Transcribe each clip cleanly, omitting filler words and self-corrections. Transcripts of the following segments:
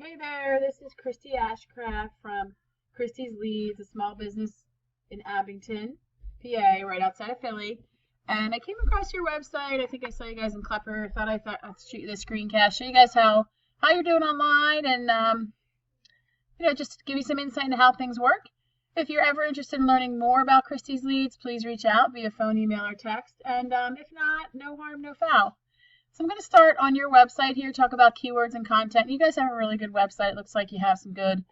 Hey there, this is Christy Ashcraft from Christy's Leads, a small business in Abington, PA, right outside of Philly. And I came across your website. I think I saw you guys in Klepper. Thought I'd shoot you this screencast, show you guys how you're doing online, and just give you some insight into how things work. If you're ever interested in learning more about Christy's Leads, please reach out via phone, email, or text. And if not, no harm, no foul. So I'm going to start on your website here, talk about keywords and content. You guys have a really good website. It looks like you have some good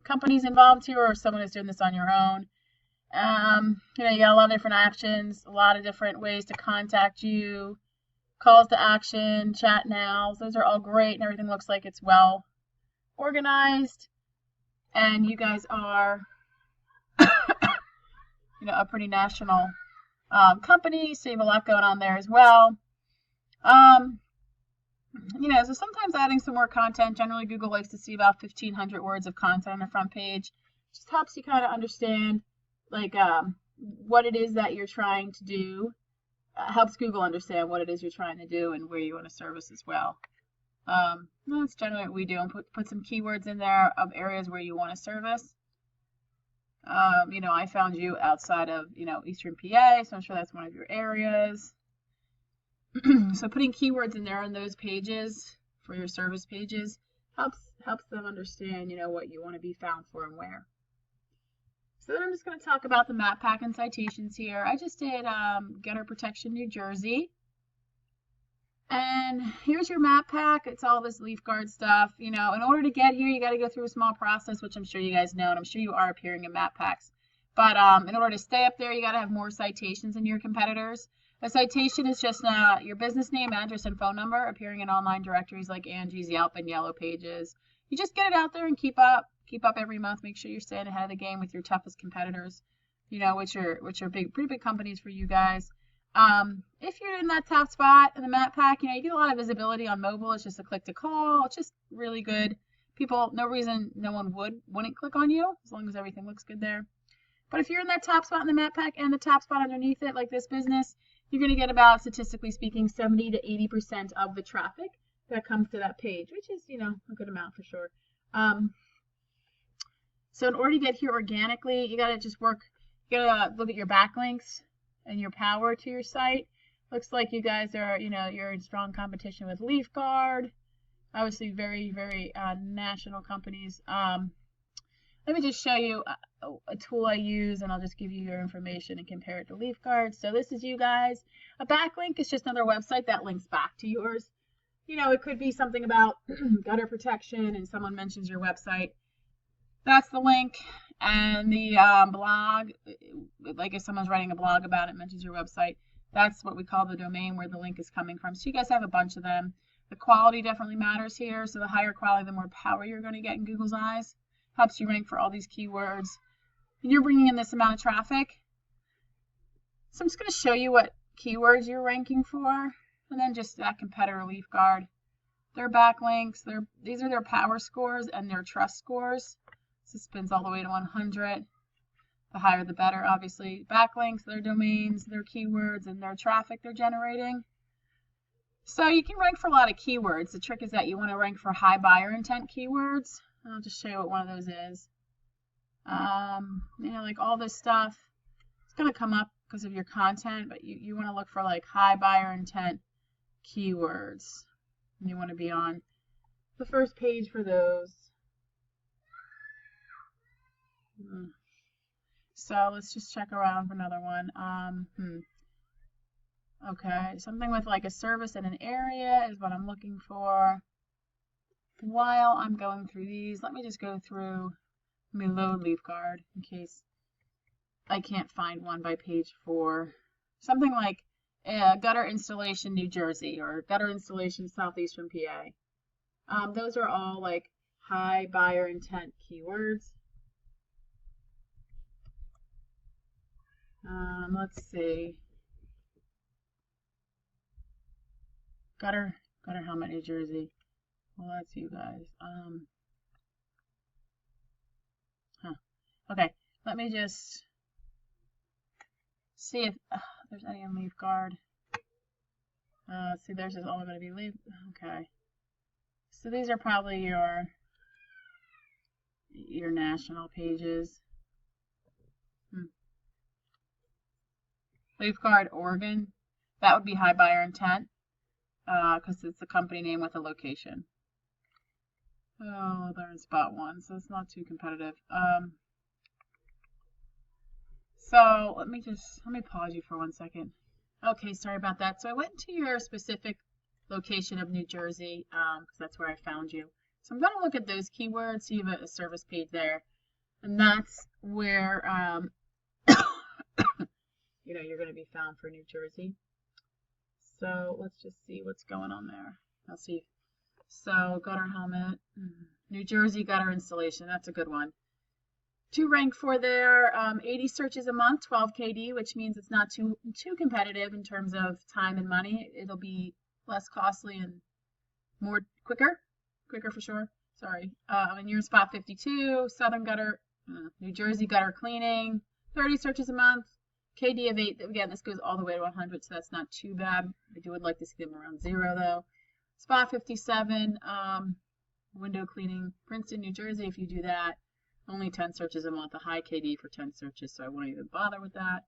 companies involved here, or someone is doing this on your own. You got a lot of different actions, a lot of different ways to contact you, calls to action, chat nows. Those are all great, and everything looks like it's well organized. And you guys are, a pretty national company, so you have a lot going on there as well. So sometimes adding some more content, generally Google likes to see about 1,500 words of content on the front page. Just helps you kind of understand, what it is that you're trying to do. Helps Google understand what it is you're trying to do and where you want to service as well. That's generally what we do, and put some keywords in there of areas where you want to service. I found you outside of, Eastern PA, so I'm sure that's one of your areas. So putting keywords in there on those pages for your service pages helps them understand, what you want to be found for and where. So then I'm just going to talk about the map pack and citations here. I just did Gutter Protection, New Jersey. And here's your map pack. It's all this leaf guard stuff. In order to get here, you got to go through a small process, which I'm sure you guys know, and I'm sure you are appearing in map packs. But in order to stay up there, you got to have more citations than your competitors. A citation is just your business name, address, and phone number appearing in online directories like Angie's, Yelp, and Yellow Pages. You just get it out there and keep up every month. Make sure you're staying ahead of the game with your toughest competitors, which are pretty big companies for you guys. If you're in that top spot in the map pack, you get a lot of visibility on mobile. It's just a click to call. It's just really good. People, no reason no one wouldn't click on you as long as everything looks good there. But if you're in that top spot in the map pack and the top spot underneath it, like this business, you're going to get about, statistically speaking, 70 to 80% of the traffic that comes to that page, which is, a good amount for sure. So in order to get here organically, you got to look at your backlinks and your power to your site. Looks like you guys are, you're in strong competition with LeafGuard. Obviously, very, very national companies. Let me just show you a tool I use, and I'll just give you your information and compare it to LeafGuard. So this is you guys. A backlink is just another website that links back to yours. It could be something about gutter protection, and someone mentions your website. That's the link. And the blog, like if someone's writing a blog about it, mentions your website, that's what we call the domain where the link is coming from. So you guys have a bunch of them. The quality definitely matters here. So the higher quality, the more power you're going to get in Google's eyes. Helps you rank for all these keywords. And you're bringing in this amount of traffic. So I'm just going to show you what keywords you're ranking for. And then just that competitor LeafGuard. Their backlinks, these are their power scores and their trust scores. So it spins all the way to 100. The higher the better, obviously. Backlinks, their domains, their keywords, and their traffic they're generating. So you can rank for a lot of keywords. The trick is that you want to rank for high buyer intent keywords. I'll just show you what one of those is. Like all this stuff, it's going to come up because of your content, but you want to look for like high buyer intent keywords. And you want to be on the first page for those. So let's just check around for another one. Okay, something with like a service in an area is what I'm looking for. While I'm going through these, let me just go through, let me load LeafGuard in case I can't find one by page 4. Something like gutter installation New Jersey or gutter installation Southeastern PA. Those are all like high buyer intent keywords. Let's see. Gutter helmet New Jersey. Well, that's you guys. Okay, let me just see if there's any on LeafGuard. See, there's just all going to be leaf. Okay. So these are probably your national pages. Leaf Guard, Oregon. That would be high buyer intent because it's a company name with a location. Oh, they're in spot 1, so it's not too competitive. So let me pause you for 1 second. Okay, sorry about that. So I went to your specific location of New Jersey because that's where I found you. So I'm going to look at those keywords, see if you have a service page there, and that's where you know, you're going to be found for New Jersey. So let's just see what's going on there. I'll see. So gutter helmet, New Jersey gutter installation. That's a good one. To rank for there, 80 searches a month, 12 KD, which means it's not too competitive in terms of time and money. It'll be less costly and more quicker for sure. Sorry. And you're in spot 52, Southern gutter, New Jersey gutter cleaning, 30 searches a month, KD of 8. Again, this goes all the way to 100, so that's not too bad. I would like to see them around 0 though. Spot 57, window cleaning, Princeton, New Jersey. If you do that, only 10 searches a month, a high KD for 10 searches, so I won't even bother with that.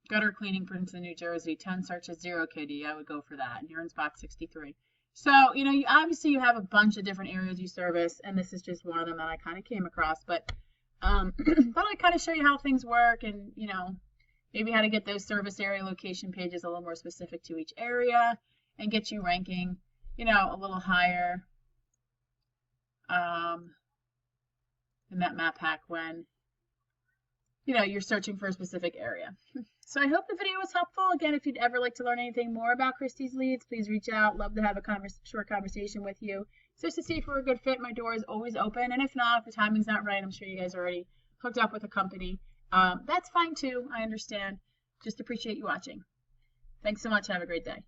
Gutter cleaning, Princeton, New Jersey, 10 searches, 0 KD. I would go for that. And you're in spot 63. So, you know, obviously you have a bunch of different areas you service, and this is just one of them that I kind of came across. But thought I'd kind of show you how things work and, you know, maybe how to get those service area location pages a little more specific to each area and get you ranking, you know, a little higher in that map hack when, you know, you're searching for a specific area. So I hope the video was helpful. Again, if you'd ever like to learn anything more about Christie's leads, please reach out. Love to have a short conversation with you. Just to see if we're a good fit, my door is always open. And if not, if the timing's not right, I'm sure you guys are already hooked up with a company. That's fine too. I understand. Just appreciate you watching. Thanks so much. Have a great day.